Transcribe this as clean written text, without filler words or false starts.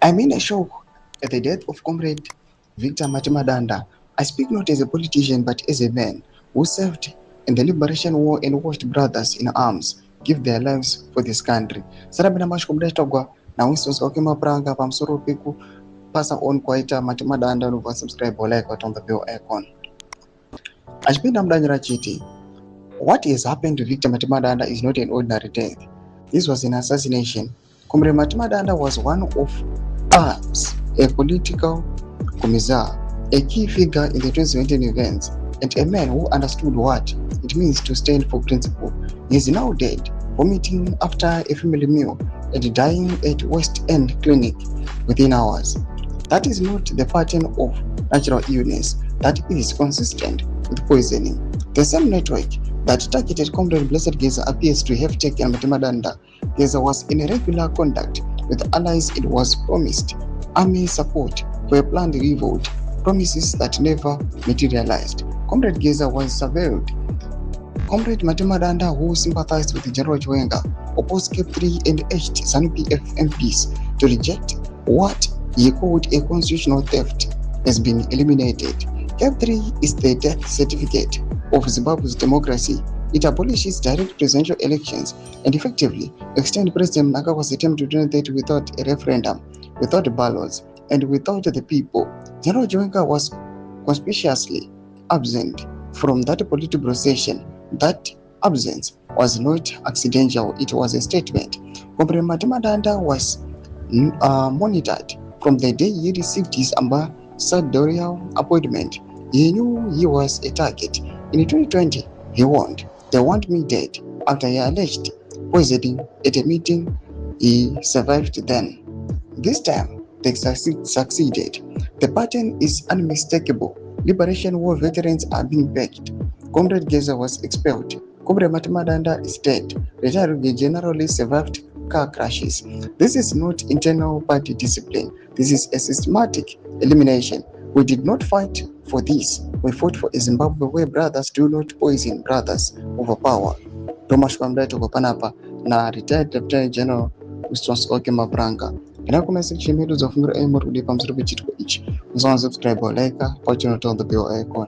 I'm in a shock at the death of Comrade Victor Matemadanda. I speak not as a politician but as a man who served in the liberation war and watched brothers in arms give their lives for this country. Sarabina mashkumdaitagwa na wisons okima pranga pamsoro piku pasa on kwaita Matemadanda no subscribe or like on the bell icon. Ashbina mdanyira chiti. What has happened to Victor Matemadanda is not an ordinary death. This was an assassination. Comrade Matemadanda was one of us, a political commissar, a key figure in the 2017 events, and a man who understood what it means to stand for principle. He is now dead, vomiting after a family meal and dying at West End Clinic within hours. That is not the pattern of natural illness that is consistent with poisoning. The same network that targeted Comrade Blessed Geza appears to have taken Matemadanda. Geza was in regular contact with allies. It was promised army support for a planned revolt, promises that never materialized. Comrade Geza was surveilled. Comrade Matemadanda, who sympathized with General Chiwenga, opposed Cap 3 and urged ZANU-PF MPs to reject what he called a constitutional theft, has been eliminated. Cap 3 is the death certificate of Zimbabwe's democracy. It abolishes direct presidential elections and effectively extends President Mnangagwa's attempt to 2030 without a referendum, without ballots, and without the people. General Chiwenga was conspicuously absent from that political session. That absence was not accidental, it was a statement. Comrade Matemadanda was monitored from the day he received his ambassadorial appointment. He knew he was a target. In 2020, he warned, "They want me dead," after he alleged poisoning at a meeting. He survived then. This time, they succeeded. The pattern is unmistakable. Liberation war veterans are being backed. Comrade Geza was expelled. Comrade Matemadanda is dead. Retired generally survived car crashes. This is not internal party discipline. This is a systematic elimination. We did not fight for this. We fought for a Zimbabwe where brothers do not poison brothers over power. Thomas Kwamdaito Panapa na retired Lieutenant General Wisons Okema Branga. Inakuma section medu za fungira emor ulipa msuru bichitko ichi. Mzwana subscribe or like, pachino turn the bell icon.